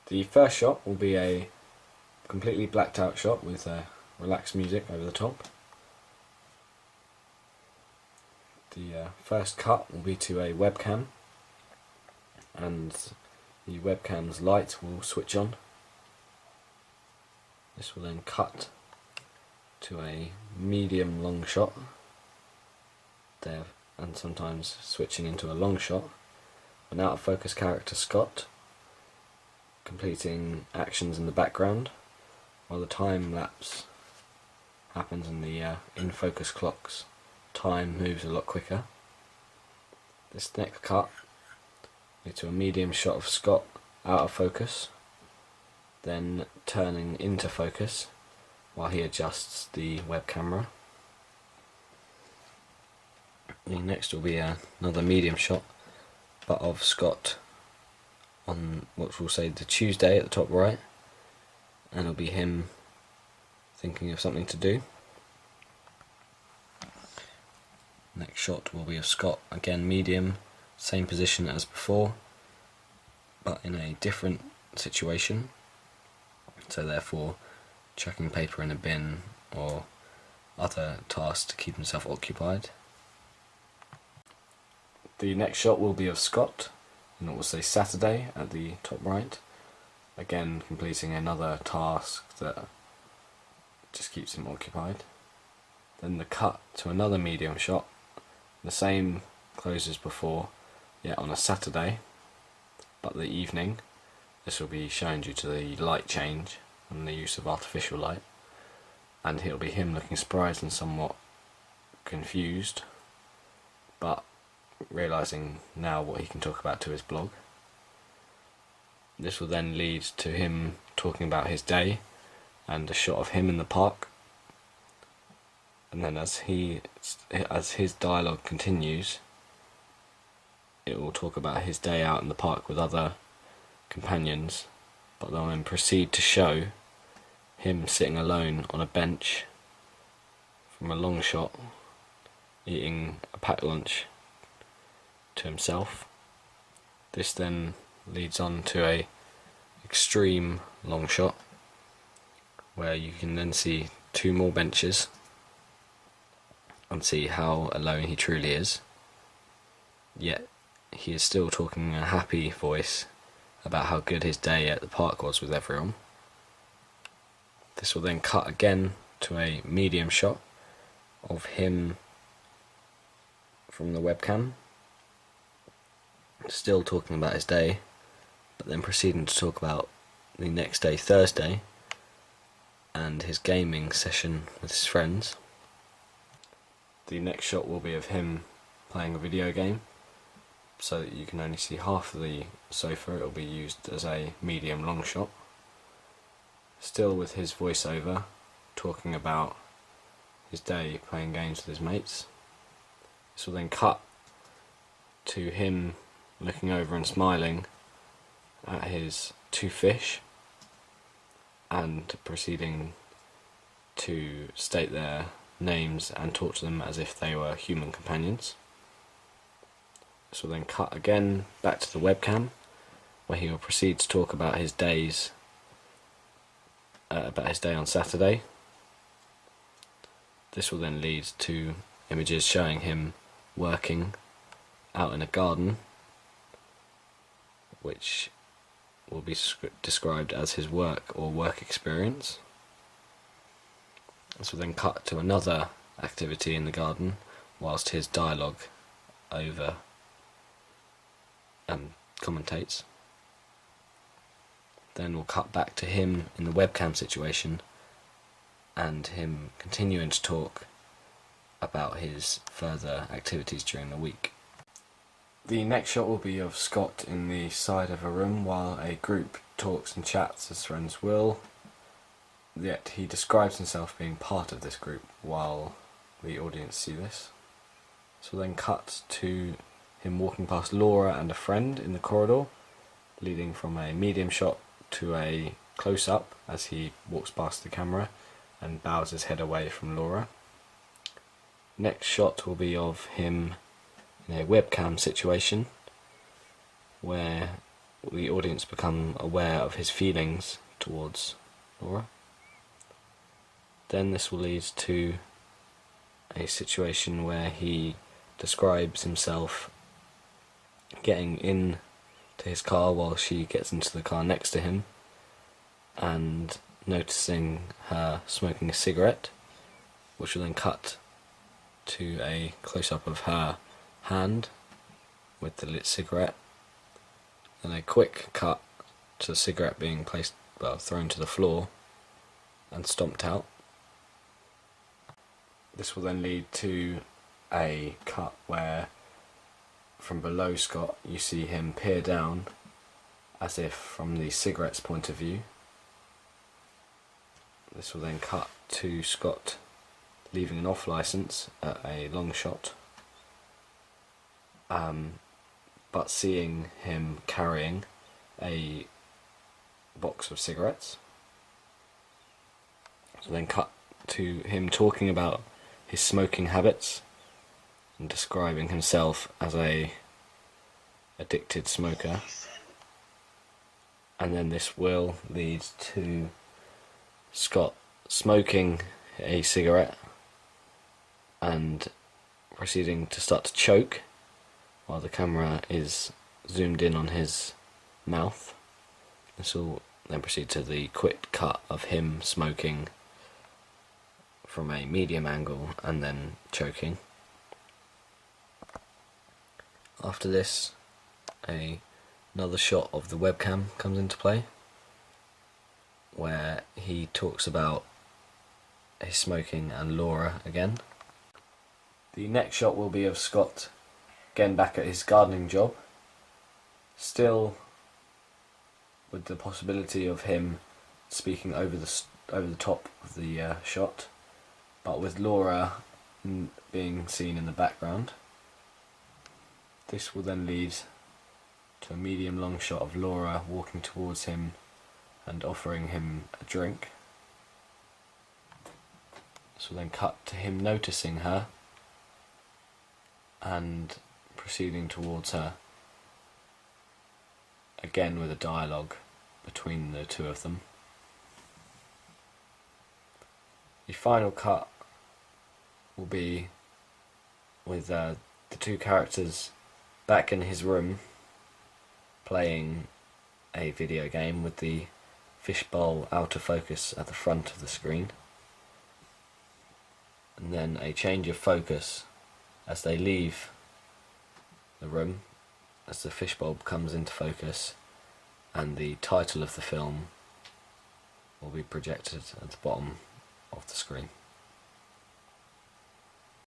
The first shot will be a completely blacked out shot with relaxed music over the top. The first cut will be to a webcam, and the webcam's light will switch on. This will then cut to a medium long shot there, and sometimes switching into a long shot. An out of focus character, Scott, completing actions in the background while the time lapse happens and the in focus clock's time moves a lot quicker. This next cut is to a medium shot of Scott out of focus, then turning into focus while he adjusts the web camera. The next will be another medium shot, but of Scott on what we'll say the Tuesday at the top right, and it'll be him thinking of something to do. Next shot will be of Scott, again medium, same position as before, but in a different situation, so therefore chucking paper in a bin or other tasks to keep himself occupied. The next shot will be of Scott, and it will say Saturday at the top right, again completing another task that just keeps him occupied. Then the cut to another medium shot, the same clothes as before, yet on a Saturday, but the evening. This will be shown due to the light change and the use of artificial light, and it'll be him looking surprised and somewhat confused, but realising now what he can talk about to his blog. This will then lead to him talking about his day and a shot of him in the park, and then as his dialogue continues, it will talk about his day out in the park with other companions, but they'll then proceed to show him sitting alone on a bench from a long shot, eating a packed lunch to himself. This then leads on to a extreme long shot where you can then see two more benches and see how alone he truly is, yet he is still talking in a happy voice about how good his day at the park was with everyone. This will then cut again to a medium shot of him from the webcam, still talking about his day, but then proceeding to talk about the next day, Thursday, and his gaming session with his friends. The next shot will be of him playing a video game, so that you can only see half of the sofa. It will be used as a medium long shot, still with his voiceover talking about his day playing games with his mates. This will then cut to him looking over and smiling at his two fish and proceeding to state their names and talk to them as if they were human companions. This will then cut again back to the webcam, where he will proceed to talk about his day on Saturday. This will then lead to images showing him working out in a garden, which will be described as his work or work experience. This will then cut to another activity in the garden whilst his dialogue over commentates. Then we'll cut back to him in the webcam situation and him continuing to talk about his further activities during the week. The next shot will be of Scott in the side of a room while a group talks and chats as friends will, yet he describes himself being part of this group while the audience see this. So then cut to him walking past Laura and a friend in the corridor, leading from a medium shot to a close-up as he walks past the camera and bows his head away from Laura. Next shot will be of him in a webcam situation where the audience become aware of his feelings towards Laura. Then this will lead to a situation where he describes himself getting in to his car while she gets into the car next to him and noticing her smoking a cigarette, which will then cut to a close-up of her hand with the lit cigarette, then a quick cut to the cigarette being thrown to the floor and stomped out. This will then lead to a cut where from below Scott you see him peer down as if from the cigarette's point of view. This will then cut to Scott leaving an off licence at a long shot, but seeing him carrying a box of cigarettes. So then cut to him talking about his smoking habits and describing himself as a addicted smoker. And then this will lead to Scott smoking a cigarette and proceeding to start to choke while the camera is zoomed in on his mouth. This will then proceed to the quick cut of him smoking from a medium angle and then choking. After this, another shot of the webcam comes into play, where he talks about his smoking and Laura again. The next shot will be of Scott getting back at his gardening job, still with the possibility of him speaking over the top of the shot, but with Laura being seen in the background. This will then lead to a medium long shot of Laura walking towards him and offering him a drink. This will then cut to him noticing her and proceeding towards her, again with a dialogue between the two of them. The final cut will be with the two characters back in his room playing a video game with the fishbowl out of focus at the front of the screen, and then a change of focus as they leave the room as the fishbowl comes into focus, and the title of the film will be projected at the bottom of the screen.